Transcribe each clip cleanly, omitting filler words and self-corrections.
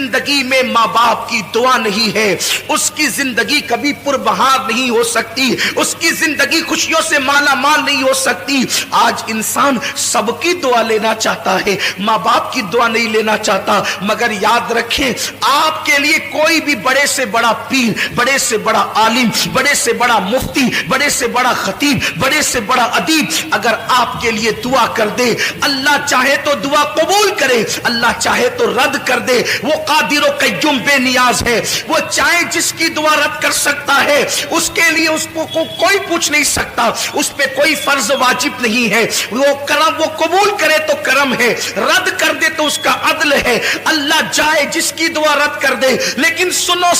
زندگی میں ماں باپ کی دعا نہیں ہے اس کی زندگی کبھی پربہار نہیں ہو سکتی، اس کی زندگی خوشیوں سے مالا مال نہیں ہو سکتی۔ آج انسان سب کی دعا لینا چاہتا ہے، ماں باپ کی دعا نہیں لینا چاہتا، مگر یاد رکھیں آپ کے لیے کوئی بھی بڑے سے بڑا پیر، بڑے سے بڑا عالم، بڑے سے بڑا مفتی، بڑے سے بڑا خطیب، بڑے سے بڑا ادیب اگر آپ کے لیے دعا کر دے، اللہ چاہے تو دعا قبول کرے، اللہ چاہے تو رد کر دے۔ وہ قادر و قیوم بے نیاز ہے، وہ چاہے جس کی دعا رد کر سکتا ہے، اس کے لیے اس کو کوئی پوچھ نہیں سکتا، اس پہ کوئی فرض واجب نہیں ہے۔ وہ کرم، وہ قبول کرے تو کرم ہے، رد کر دے تو اس کا عدل ہے۔ اللہ چاہے جس کی دعا رد کر دے، لیکن سنو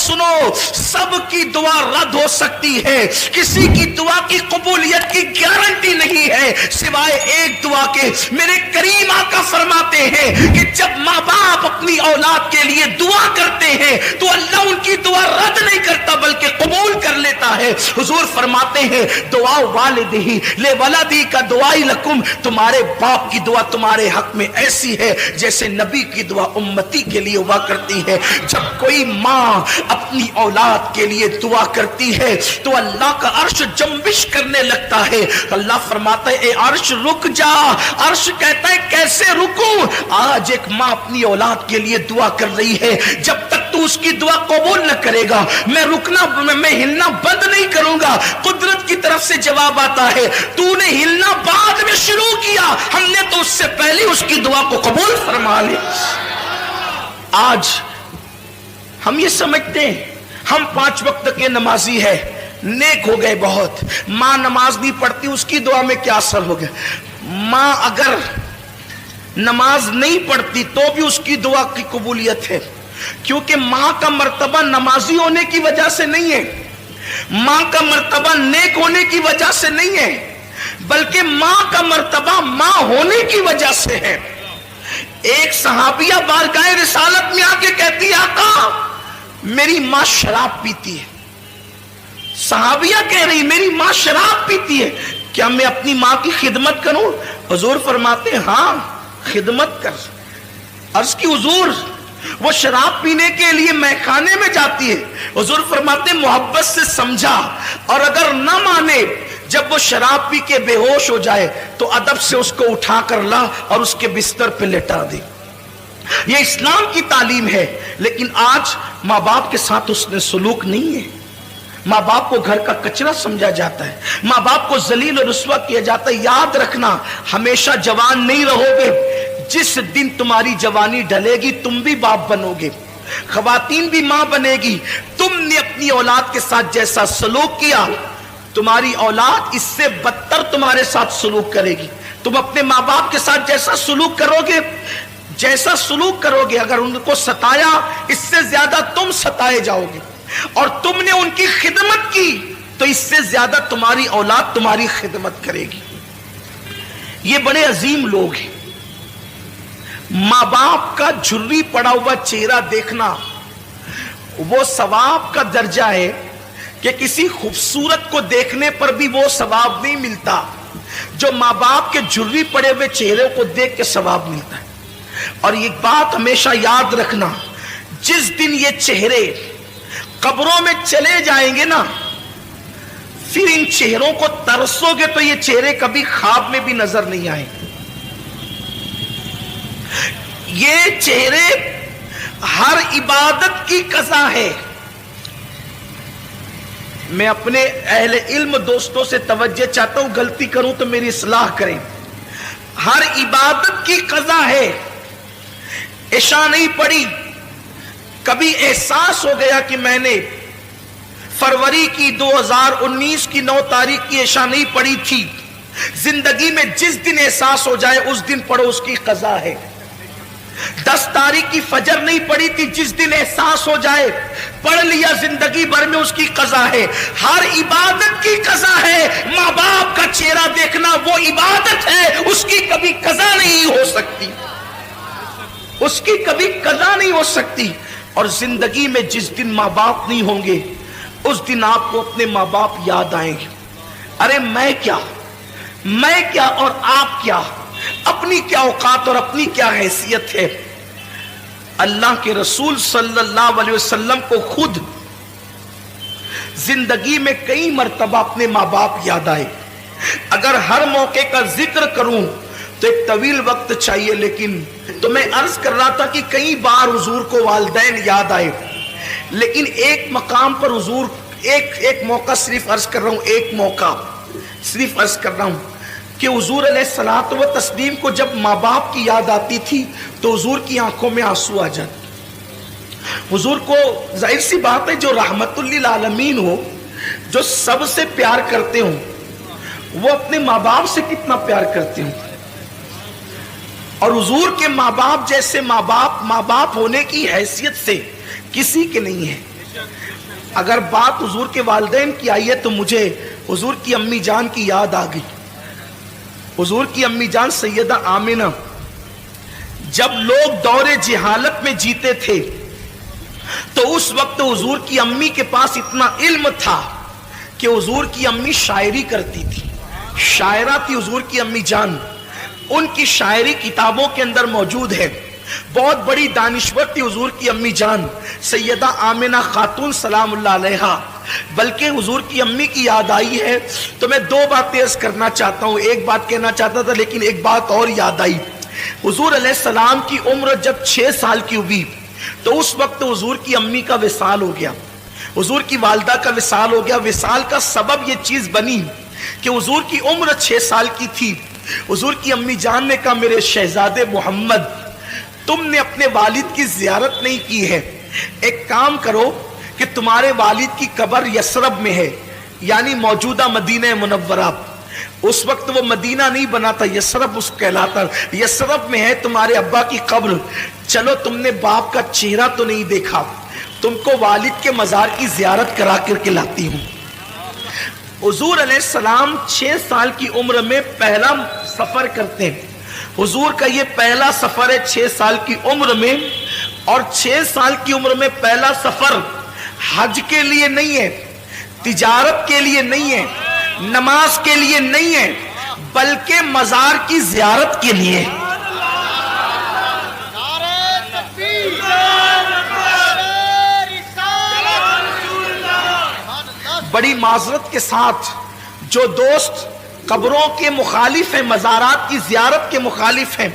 سب کی دعا رد ہو سکتی ہے، کسی کی دعا کی قبولیت کی گارنٹی نہیں ہے سوائے ایک دعا کے۔ میرے کریم آقا فرماتے ہیں کہ جب ماں باپ اپنی اولاد کے لیے دعا کرتے ہیں تو اللہ ان کی دعا رد نہیں کرتا بلکہ قبول کر لیتا ہے۔ حضور فرماتے ہیں دعا والدہی لے ولدی کا دعائی لکم، تمہارے باپ کی دعا تمہارے حق میں ایسی ہے جیسے نبی کی دعا امتی کے لیے ہوا کرتی ہے۔ جب کوئی ماں اپنی اولاد کے لیے دعا کرتی ہے تو اللہ کا عرش جنبش کرنے لگتا ہے۔ اللہ فرماتا ہے اے عرش رک جا، عرش کہتا ہے کیسے رکوں؟ آج ایک ماں اپنی اولاد کے لیے دعا کر رہی ہے، جب تک تو اس کی دعا قبول نہ کرے گا میں ہلنا بند نہیں کروں گا۔ قدرت کی طرف سے جواب آتا ہے تو نے ہلنا بعد میں شروع کیا، ہم نے تو اس سے پہلے اس کی دعا کو قبول فرما لی۔ آج ہم یہ سمجھتے ہیں ہم 5 وقت کے نمازی ہیں، نیک ہو گئے بہت، ماں نماز نہیں پڑھتی اس کی دعا میں کیا اثر ہو گیا؟ ماں اگر نماز نہیں پڑھتی تو بھی اس کی دعا کی قبولیت ہے، کیونکہ ماں کا مرتبہ نمازی ہونے کی وجہ سے نہیں ہے، ماں کا مرتبہ نیک ہونے کی وجہ سے نہیں ہے، بلکہ ماں کا مرتبہ ماں ہونے کی وجہ سے ہے۔ ایک صحابیہ بارگاہ رسالت میں آ کے کہتی ہے آقا میری ماں شراب پیتی ہے۔ صحابیہ کہہ رہی میری ماں شراب پیتی ہے، کیا میں اپنی ماں کی خدمت کروں؟ حضور فرماتے ہیں ہاں خدمت کر۔ عرض کی حضور وہ شراب پینے کے لیے میخانے میں جاتی ہے، حضور فرماتے ہیں محبت سے سمجھا، اور اگر نہ مانے جب وہ شراب پی کے بے ہوش ہو جائے تو ادب سے اس کو اٹھا کر لا اور اس کے بستر پہ لٹا دے۔ یہ اسلام کی تعلیم ہے، لیکن آج ماں باپ کے ساتھ اس نے سلوک نہیں ہے۔ ماں باپ کو گھر کا کچرا سمجھا جاتا ہے، ماں باپ کو ذلیل و رسوا کیا جاتا ہے۔ یاد رکھنا ہمیشہ جوان نہیں رہو گے، جس دن تمہاری جوانی ڈلے گی تم بھی باپ بنو گے، خواتین بھی ماں بنے گی۔ تم نے اپنی اولاد کے ساتھ جیسا سلوک کیا تمہاری اولاد اس سے بدتر تمہارے ساتھ سلوک کرے گی۔ تم اپنے ماں باپ کے ساتھ جیسا سلوک کرو گے اگر ان کو ستایا اس سے زیادہ تم ستائے جاؤ گے، اور تم نے ان کی خدمت کی تو اس سے زیادہ تمہاری اولاد تمہاری خدمت کرے گی۔ یہ بڑے عظیم لوگ ہیں۔ ماں باپ کا جھری پڑا ہوا چہرہ دیکھنا وہ ثواب کا درجہ ہے کہ کسی خوبصورت کو دیکھنے پر بھی وہ ثواب نہیں ملتا جو ماں باپ کے جھری پڑے ہوئے چہرے کو دیکھ کے ثواب ملتا ہے۔ اور یہ بات ہمیشہ یاد رکھنا، جس دن یہ چہرے قبروں میں چلے جائیں گے نا، پھر ان چہروں کو ترسو گے تو یہ چہرے کبھی خواب میں بھی نظر نہیں آئیں گے۔ یہ چہرے ہر عبادت کی قضا ہے۔ میں اپنے اہل علم دوستوں سے توجہ چاہتا ہوں، غلطی کروں تو میری اصلاح کریں۔ ہر عبادت کی قضا ہے۔ عشاء نہیں پڑھی، کبھی احساس ہو گیا کہ میں نے فروری کی 2019 کی 9 تاریخ کی عشاء نہیں پڑھی تھی، زندگی میں جس دن احساس ہو جائے اس دن پڑھو، اس کی قضا ہے۔ 10 تاریخ کی فجر نہیں پڑھی تھی، جس دن احساس ہو جائے پڑھ لیا، زندگی بھر میں اس کی قضا ہے۔ ہر عبادت کی قضا ہے۔ ماں باپ کا چہرہ دیکھنا وہ عبادت ہے، اس کی کبھی قضا نہیں ہو سکتی، اس کی کبھی قضا نہیں ہو سکتی۔ اور زندگی میں جس دن ماں باپ نہیں ہوں گے اس دن آپ کو اپنے ماں باپ یاد آئیں گے۔ ارے میں کیا اور آپ کیا، اپنی کیا اوقات اور اپنی کیا حیثیت ہے۔ اللہ کے رسول صلی اللہ علیہ وسلم کو خود زندگی میں کئی مرتبہ اپنے ماں باپ یاد آئے. اگر ہر موقع کا ذکر کروں تو ایک طویل وقت چاہیے، لیکن تو میں عرض کر رہا تھا کہ کئی بار حضور کو والدین یاد آئے، لیکن ایک مقام پر حضور ایک موقع صرف عرض کر رہا ہوں، ایک موقع صرف عرض کر رہا ہوں کہ حضور علیہ الصلوۃ والتسلیم کو جب ماں باپ کی یاد آتی تھی تو حضور کی آنکھوں میں آنسو آ جاتے. حضور کو ظاہر سی بات ہے جو رحمت للعالمین ہو، جو سب سے پیار کرتے ہوں، وہ اپنے ماں باپ سے کتنا پیار کرتے ہوں. اور حضور کے ماں باپ جیسے ماں باپ ہونے کی حیثیت سے کسی کے نہیں ہے. اگر بات حضور کے والدین کی آئی ہے تو مجھے حضور کی امی جان کی یاد آ گئی. حضور کی امی جان سیدہ آمنہ جب لوگ دور جہالت میں جیتے تھے تو اس وقت حضور کی امی کے پاس اتنا علم تھا کہ حضور کی امی شاعری کرتی تھی. شاعرہ تھی حضور کی امی جان. ان کی شاعری کتابوں کے اندر موجود ہے. بہت بڑی دانشور تھی حضور کی امی جان سیدہ آمنہ خاتون سلام اللہ علیہا. بلکہ حضور کی امی کی یاد آئی ہے تو میں دو باتیں عرض کرنا چاہتا ہوں. ایک بات کہنا چاہتا تھا لیکن ایک بات اور یاد آئی. حضور علیہ السلام کی عمر جب 6 سال کی ہوئی تو اس وقت حضور کی امی کا وصال ہو گیا. حضور کی والدہ کا وصال ہو گیا. وصال کا سبب یہ چیز بنی کہ حضور کی عمر 6 سال کی تھی. حضور کی امی جان نے کہا میرے شہزادے محمد تم نے اپنے والد کی زیارت نہیں کی ہے، ایک کام کرو کہ تمہارے والد کی قبر یثرب میں ہے، یعنی موجودہ مدینہ منورہ. اس وقت وہ مدینہ نہیں بنا تھا، یثرب اس کہلاتا. یثرب میں ہے تمہارے ابا کی قبر. چلو تم نے باپ کا چہرہ تو نہیں دیکھا، تم کو والد کے مزار کی زیارت کرا کر کے لاتی ہوں. حضور علیہ السلام 6 سال کی عمر میں پہلا سفر کرتے ہیں. حضور کا یہ پہلا سفر ہے 6 سال کی عمر میں. اور 6 سال کی عمر میں پہلا سفر حج کے لیے نہیں ہے، تجارت کے لیے نہیں ہے، نماز کے لیے نہیں ہے، بلکہ مزار کی زیارت کے لیے. بڑی معذرت کے ساتھ جو دوست قبروں کے مخالف ہیں، مزارات کی زیارت کے مخالف ہیں،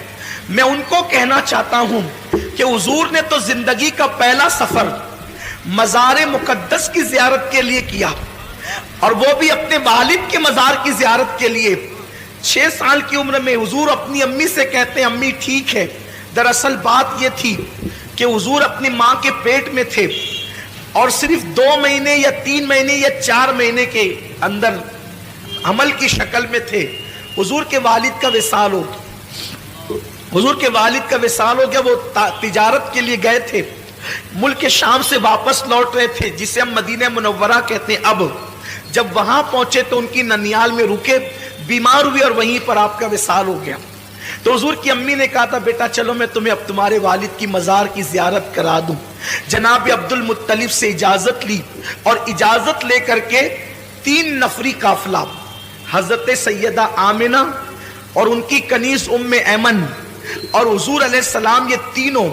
میں ان کو کہنا چاہتا ہوں کہ حضور نے تو زندگی کا پہلا سفر مزار مقدس کی زیارت کے لیے کیا، اور وہ بھی اپنے والد کے مزار کی زیارت کے لیے. 6 سال کی عمر میں حضور اپنی امی سے کہتے ہیں امی ٹھیک ہے. دراصل بات یہ تھی کہ حضور اپنی ماں کے پیٹ میں تھے اور صرف 2 مہینے یا 3 مہینے یا 4 مہینے کے اندر حمل کی شکل میں تھے. حضور کے والد کا وصال ہو گیا. وہ تجارت کے لیے گئے تھے، ملک شام سے واپس لوٹ رہے تھے جسے ہم مدینہ منورہ کہتے ہیں. اب جب وہاں پہنچے تو ان کی ننیال میں رکے، بیمار ہوئے اور وہیں پر آپ کا وصال ہو گیا. تو حضور کی امی نے کہا تھا بیٹا چلو میں تمہیں اب تمہارے والد کی مزار کی زیارت کرا دوں. جناب عبد المطلب سے اجازت لی اور اجازت لے کر کے 3 نفری قافلہ حضرت سیدہ آمنہ اور ان کی کنیز ام ایمن اور حضور علیہ السلام، یہ تینوں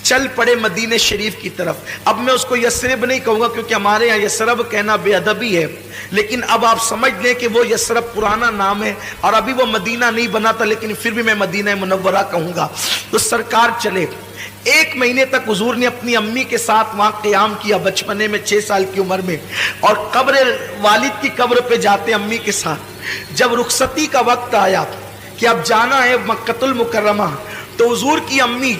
چل پڑے مدینہ شریف کی طرف. اب میں اس کو یثرب نہیں کہوں گا کیونکہ ہمارے یہاں یثرب کہنا بے ادبی ہے، لیکن اب آپ سمجھ لیں کہ وہ یثرب پرانا نام ہے اور ابھی وہ مدینہ نہیں بنا تھا، لیکن پھر بھی میں مدینہ منورہ کہوں گا. تو سرکار چلے. 1 مہینے تک حضور نے اپنی امی کے ساتھ وہاں قیام کیا بچپنے میں 6 سال کی عمر میں، اور قبر والد کی قبر پہ جاتے امی کے ساتھ. جب رخصتی کا وقت آیا کہ اب جانا ہے مکہ المکرمہ تو حضور کی امی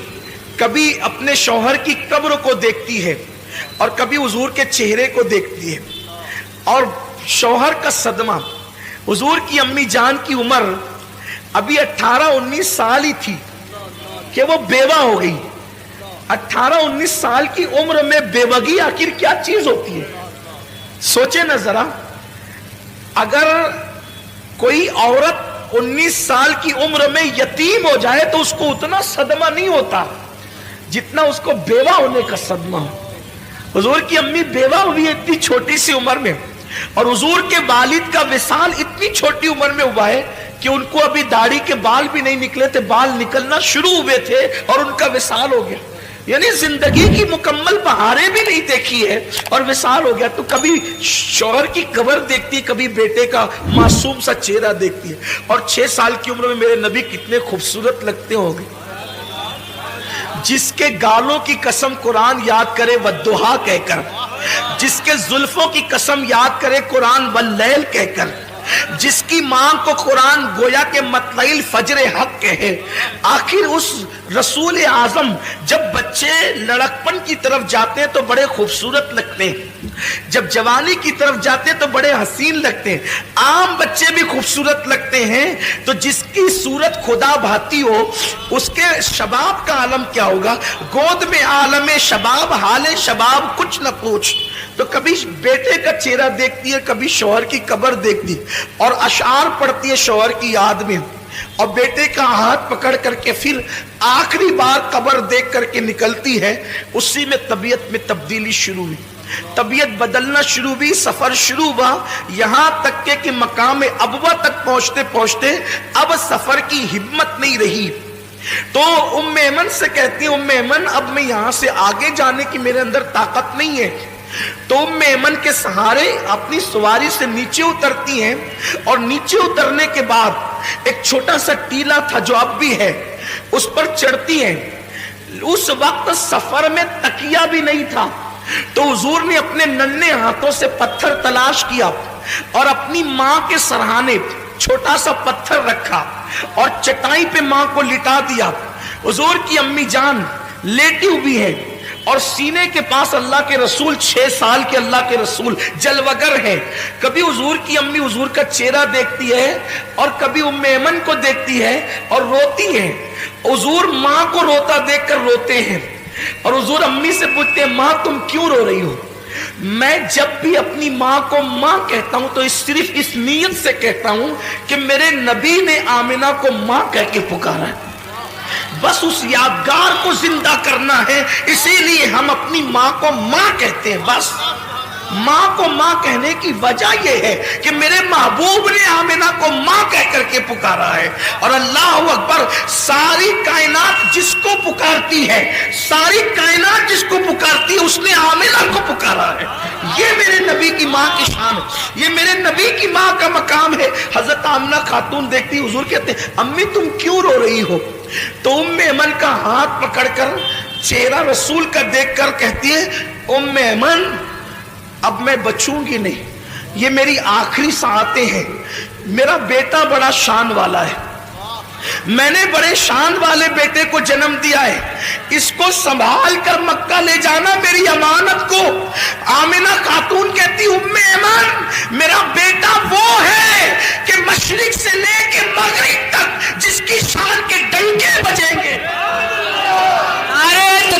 کبھی اپنے شوہر کی قبر کو دیکھتی ہے اور کبھی حضور کے چہرے کو دیکھتی ہے. اور شوہر کا صدمہ، حضور کی امی جان کی عمر ابھی 18-19 سال ہی تھی کہ وہ بیوہ ہو گئی. 18-19 سال کی عمر میں بیوگی آخر کیا چیز ہوتی ہے؟ سوچیں نا ذرا. اگر کوئی عورت 19 سال کی عمر میں یتیم ہو جائے تو اس کو اتنا صدمہ نہیں ہوتا جتنا اس کو بیوہ ہونے کا صدمہ ہو. حضور کی امی بیوہ ہوئی ہے اتنی چھوٹی سی عمر میں، اور حضور کے والد کا وصال اتنی چھوٹی عمر میں ہوا ہے کہ ان کو ابھی داڑھی کے بال بھی نہیں نکلے تھے، بال نکلنا شروع ہوئے تھے اور ان کا وصال ہو گیا. یعنی زندگی کی مکمل بہاریں بھی نہیں دیکھی ہے اور وصال ہو گیا تو کبھی شوہر کی قبر دیکھتی ہے، کبھی بیٹے کا معصوم سا چہرہ دیکھتی ہے. اور 6 سال کی عمر میں میرے نبی کتنے خوبصورت لگتے ہوں گے. جس کے گالوں کی قسم قرآن یاد کرے والضحیٰ کہہ کر، جس کے زلفوں کی قسم یاد کرے قرآن واللیل کہہ کر، جس کی ماں کو قرآن گویا کے مطلع الفجر حق کہے. آخر اس رسول اعظم جب بچے لڑکپن کی طرف جاتے ہیں تو بڑے خوبصورت لگتے ہیں، جب جوانی کی طرف جاتے ہیں تو بڑے حسین لگتے ہیں. عام بچے بھی خوبصورت لگتے ہیں، تو جس کی صورت خدا بھاتی ہو اس کے شباب کا عالم کیا ہوگا. گود میں عالم شباب، حال شباب کچھ نہ پوچھ. تو کبھی بیٹے کا چہرہ دیکھتی ہے، کبھی شوہر کی قبر دیکھتی اور اشعار پڑھتی ہے شوہر کی یاد میں، اور بیٹے کا ہاتھ پکڑ کر کے پھر آخری بار قبر دیکھ کر کے نکلتی ہے. اسی میں طبیعت میں تبدیلی شروع ہوئی، طبیعت بدلنا شروع ہوئی، سفر شروع ہوا، یہاں تک کہ مقام ابوا تک پہنچتے پہنچتے اب سفر کی ہمت نہیں رہی. تو ام ایمن سے کہتی ہیں، ام ایمن اب میں یہاں سے آگے جانے کی میرے اندر طاقت نہیں ہے. تو ام ایمن کے سہارے اپنی سواری سے نیچے اترتی ہیں، اور نیچے اترنے کے بعد ایک چھوٹا سا ٹیلا تھا جو اب بھی ہے، اس پر چڑھتی ہیں. اس وقت سفر میں تکیہ بھی نہیں تھا، تو حضور نے اپنے ننھے ہاتھوں سے پتھر تلاش کیا اور اپنی ماں کے سرہانے چھوٹا سا پتھر رکھا اور چٹائی پہ ماں کو لٹا دیا. حضور کی امی جان لیٹی ہوئی ہے اور سینے کے پاس اللہ کے رسول، 6 سال کے اللہ کے رسول جلوگر ہیں. کبھی حضور کی امی حضور کا چہرہ دیکھتی ہے اور کبھی ام ایمن کو دیکھتی ہے اور روتی ہے. حضور ماں کو روتا دیکھ کر روتے ہیں اور حضور امی سے پوچھتے ہیں، ماں تم کیوں رو رہی ہو؟ میں جب بھی اپنی ماں کو ماں کہتا ہوں تو صرف اس نیت سے کہتا ہوں کہ میرے نبی نے آمنہ کو ماں کہہ کے پکارا ہے، بس اس یادگار کو زندہ کرنا ہے، اسی لیے ہم اپنی ماں کو ماں کہتے ہیں. بس ماں کو ماں کہنے کی وجہ یہ ہے کہ میرے محبوب نے آمنہ کو ماں کہہ کر کے پکارا ہے. اور اللہ اکبر، ساری کائنات جس کو پکارتی ہے، ساری کائنات جس کو پکارتی ہے، اس نے آمنہ کو پکارا ہے. یہ میرے نبی کی ماں کی شان ہے، یہ میرے نبی کی ماں کا مقام ہے. حضرت آمنہ خاتون دیکھتی، حضور کہتے ہیں، امی تم کیوں رو رہی ہو؟ تو ام ایمن کا ہاتھ پکڑ کر چہرہ رسول کا دیکھ کر کہتی ہے، ام ایمن اب میں بچوں گی نہیں، یہ میری آخری ساعتیں ہیں. میرا بیٹا بڑا شان والا ہے، میں نے بڑے شان والے بیٹے کو جنم دیا ہے، اس کو سنبھال کر مکہ لے جانا میری امانت کو. آمنہ خاتون کہتی، ام ایمن میرا بیٹا وہ ہے کہ مشرق سے لے کے مغرب تک جس کی شان کے ڈنکے بجیں گے.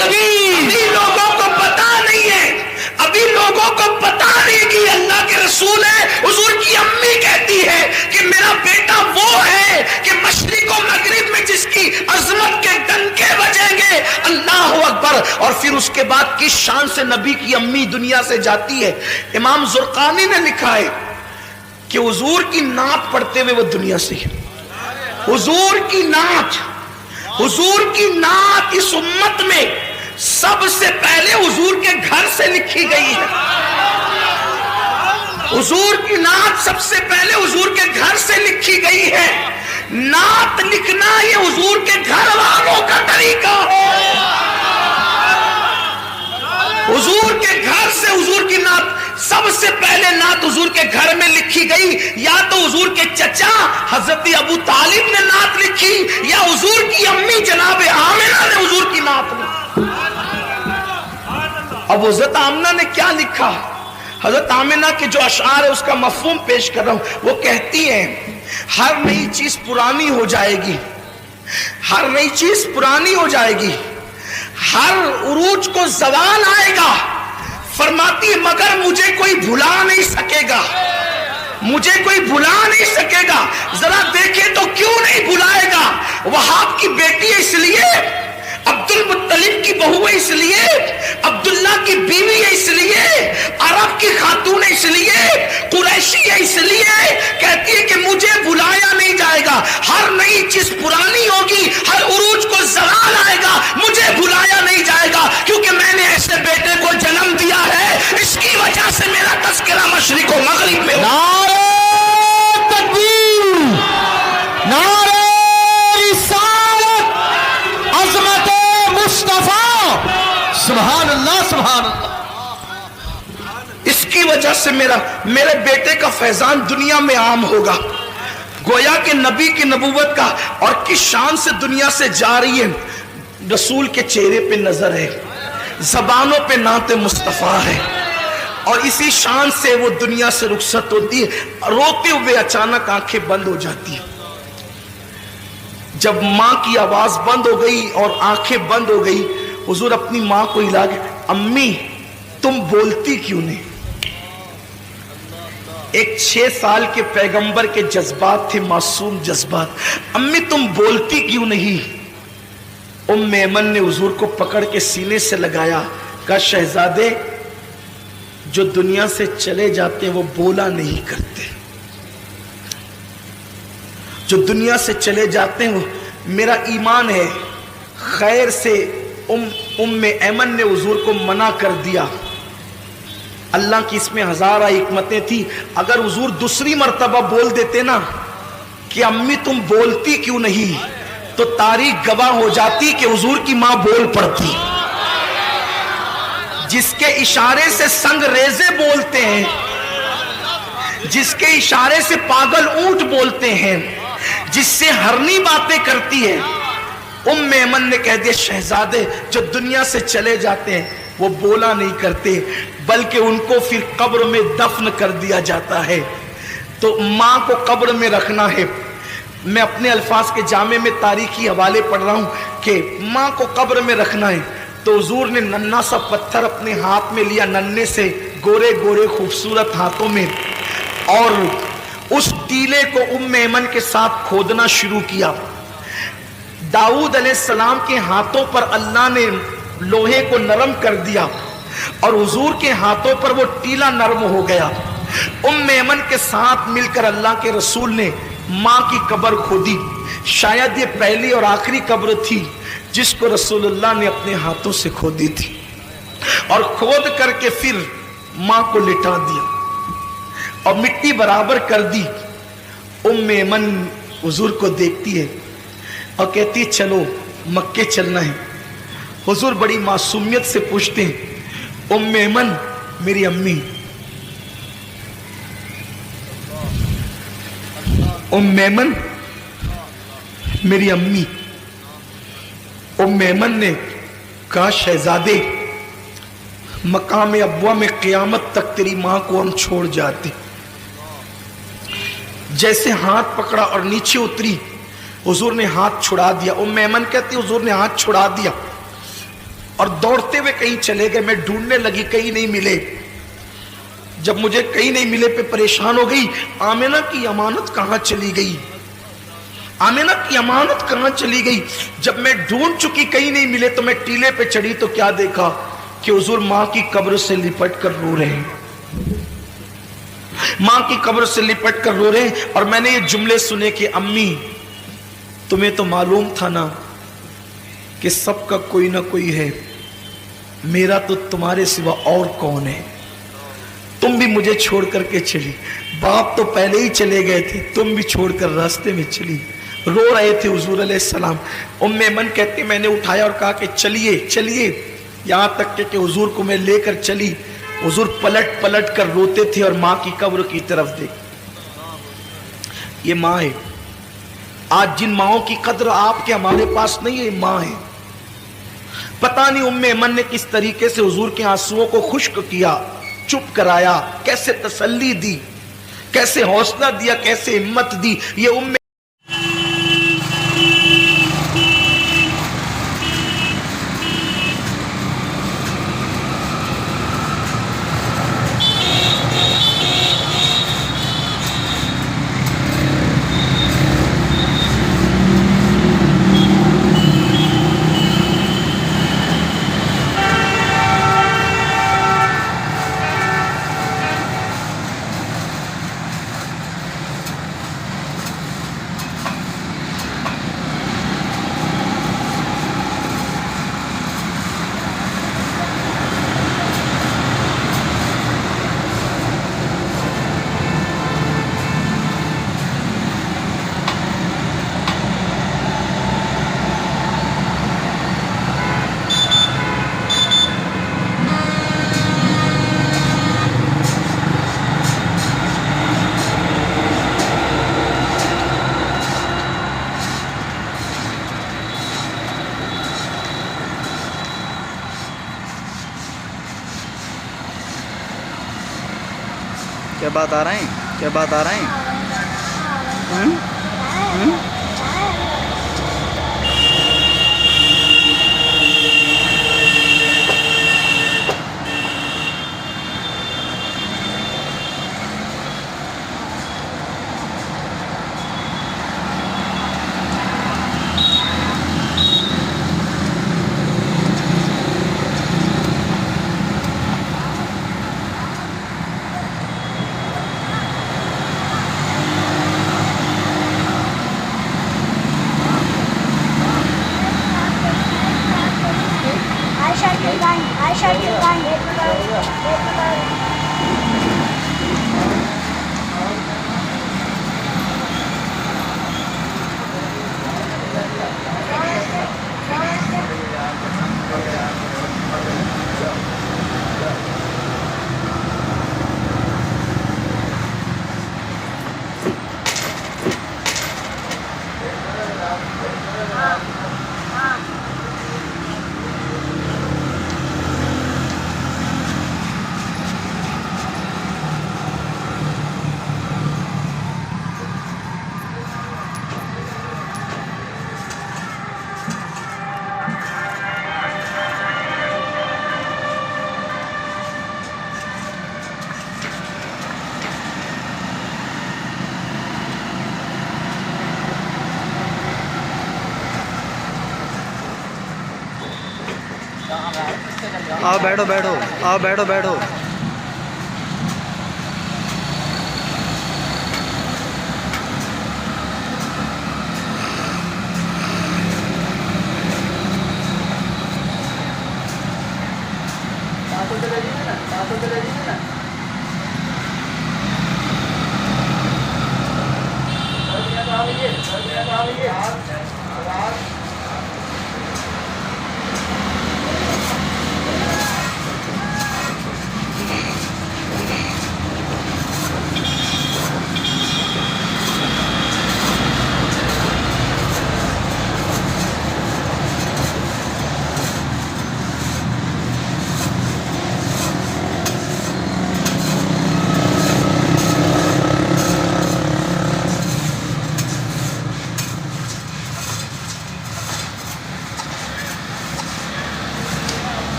ابھی لوگوں کو پتا نہیں ہے، ابھی لوگوں کو پتا نہیں کہ اللہ کے رسول ہے. حضور کی امی کہتی ہے کہ میرا بیٹا وہ ہے کہ مشرق و مغرب میں جس کی عظمت کے ڈنکے بجیں گے. اللہ اکبر. اور پھر اس کے بعد کس شان سے نبی کی امی دنیا سے جاتی ہے. امام زرقانی نے لکھا ہے کہ حضور کی نعت پڑھتے ہوئے وہ دنیا سے، حضور کی نعت، حضور کی نعت اس امت میں سب سے پہلے حضور کے گھر سے لکھی گئی ہے. حضور کی نعت سب سے پہلے حضور کے گھر سے لکھی گئی ہے. نعت لکھنا یہ حضور کے گھر والوں کا طریقہ ہے. حضور کے گھر سے حضور کی نعت سب سے پہلے نعت حضور کے گھر میں لکھی گئی. یا تو حضور کے چچا حضرت ابو طالب نے نعت لکھی، یا حضور کی امی جناب آمنہ نے حضور کی نعت لکھی. اب حضرت آمنہ نے کیا لکھا؟ حضرت آمنہ کے جو اشعار ہے اس کا مفہوم پیش کر رہا ہوں. وہ کہتی ہیں، ہر نئی چیز پرانی ہو جائے گی، ہر نئی چیز پرانی ہو جائے گی، ہر عروج کو زوال آئے گا. فرماتی ہے مگر مجھے کوئی بھلا نہیں سکے گا، مجھے کوئی بھلا نہیں سکے گا. ذرا دیکھیں تو کیوں نہیں بھلائے گا؟ وہاب کی بیٹی ہے اس لیے، عبد المطلب کی بہو ہے اس لیے، عبداللہ کی بیوی ہے اس لیے، عرب کی خاتون ہے اس لیے، قریشی ہے اس لیے. کہتی ہے کہ مجھے بھلایا نہیں جائے گا، ہر نئی چیز پرانی ہوگی، ہر عروج کو زوال آئے گا، مجھے بھلایا نہیں نہیں جائے گا، کیونکہ میں نے ایسے بیٹے کو جنم دیا ہے، اس کی وجہ سے میرا تذکرہ مشرق و مغرب میں ہو۔ نعرہ تکبیر، نعرہ رسالت، عظمت مصطفیٰ، سبحان اللہ سبحان اللہ۔ اس کی وجہ سے میرے بیٹے کا فیضان دنیا میں عام ہوگا۔ گویا کہ نبی کی نبوت کا اور کس شان سے دنیا سے جا رہی ہے، رسول کے چہرے پہ نظر ہے، زبانوں پہ نعت مصطفیٰ ہے، اور اسی شان سے وہ دنیا سے رخصت ہوتی ہے، روتے ہوئے اچانک آنکھیں بند ہو جاتی ہیں۔ جب ماں کی آواز بند ہو گئی اور آنکھیں بند ہو گئی، حضور اپنی ماں کو ہلا کے، امی تم بولتی کیوں نہیں؟ ایک 6 سال کے پیغمبر کے جذبات تھے، معصوم جذبات، امی تم بولتی کیوں نہیں؟ ام ایمن نے حضور کو پکڑ کے سینے سے لگایا، کہا شہزادے جو دنیا سے چلے جاتے ہیں وہ بولا نہیں کرتے، جو دنیا سے چلے جاتے ہیں وہ میرا ایمان ہے۔ خیر سے ام ایمن نے حضور کو منع کر دیا۔ اللہ کی اس میں ہزارہ حکمتیں تھی، اگر حضور دوسری مرتبہ بول دیتے نا کہ امی تم بولتی کیوں نہیں، تو تاریخ گواہ ہو جاتی کہ حضور کی ماں بول پڑتی۔ جس کے اشارے سے سنگ ریزے بولتے ہیں، جس کے اشارے سے پاگل اونٹ بولتے ہیں، جس سے ہرنی باتیں کرتی ہے، ام ایمن نے کہہ دیا شہزادے جو دنیا سے چلے جاتے ہیں وہ بولا نہیں کرتے، بلکہ ان کو پھر قبر میں دفن کر دیا جاتا ہے۔ تو ماں کو قبر میں رکھنا ہے۔ میں اپنے الفاظ کے جامع میں تاریخی حوالے پڑھ رہا ہوں کہ ماں کو قبر میں رکھنا ہے، تو حضور نے ننھا سا پتھر اپنے ہاتھ میں لیا، ننھے سے گورے گورے خوبصورت ہاتھوں میں، اور اس ٹیلے کو ام ایمن کے ساتھ کھودنا شروع کیا۔ داؤد علیہ السلام کے ہاتھوں پر اللہ نے لوہے کو نرم کر دیا، اور حضور کے ہاتھوں پر وہ ٹیلا نرم ہو گیا۔ ام ایمن کے ساتھ مل کر اللہ کے رسول نے ماں کی قبر کھودی۔ شاید یہ پہلی اور آخری قبر تھی جس کو رسول اللہ نے اپنے ہاتھوں سے کھودی تھی، اور کھود کر کے پھر ماں کو لٹا دیا اور مٹی برابر کر دی۔ ام ایمن حضور کو دیکھتی ہے اور کہتی ہے چلو مکے چلنا ہے۔ حضور بڑی معصومیت سے پوچھتے ہیں ام ایمن میری امی، ام ایمن میری امی۔ ام ایمن نے کہا شہزادے مقام ابوا میں قیامت تک تیری ماں کو ہم چھوڑ جاتے۔ جیسے ہاتھ پکڑا اور نیچے اتری، حضور نے ہاتھ چھڑا دیا۔ ام ایمن کہتی حضور نے ہاتھ چھڑا دیا اور دوڑتے ہوئے کہیں چلے گئے۔ میں ڈھونڈنے لگی، کہیں نہیں ملے۔ جب مجھے کہیں نہیں ملے پہ پریشان ہو گئی، آمنہ کی امانت کہاں چلی گئی، آمنہ کی امانت کہاں چلی گئی۔ جب میں ڈھونڈ چکی کہیں نہیں ملے تو میں ٹیلے پہ چڑھی تو کیا دیکھا کہ حضور ماں کی قبر سے لپٹ کر رو رہے ہیں، ماں کی قبر سے لپٹ کر رو رہے ہیں۔ اور میں نے یہ جملے سنے کہ امی تمہیں تو معلوم تھا نا کہ سب کا کوئی نہ کوئی ہے، میرا تو تمہارے سوا اور کون ہے، تم بھی مجھے چھوڑ کر کے چلی، باپ تو پہلے ہی چلے گئے تھے، تم بھی چھوڑ کر راستے میں چلی۔ رو رہے تھے حضور علیہ السلام۔ ام ایمن کہتی میں نے اٹھایا اور کہا کہ چلیے چلیے، یہاں تک کہ حضور کو میں لے کر چلی۔ حضور پلٹ پلٹ کر روتے تھے اور ماں کی قبر کی طرف دیکھ۔ یہ ماں ہے۔ آج جن ماؤں کی قدر آپ کے ہمارے پاس نہیں ہے، ماں ہے۔ پتہ نہیں ام ایمن نے کس طریقے سے حضور کے آنسوؤں کو خشک کیا، چپ کرایا، کیسے تسلی دی، کیسے حوصلہ دیا، کیسے ہمت دی۔ یہ ام کیا بات آ رہے ہیں؟ کیا بات آ رہے ہیں؟ آؤ بیٹھو بیٹھو، آؤ بیٹھو بیٹھو. چلے گی نا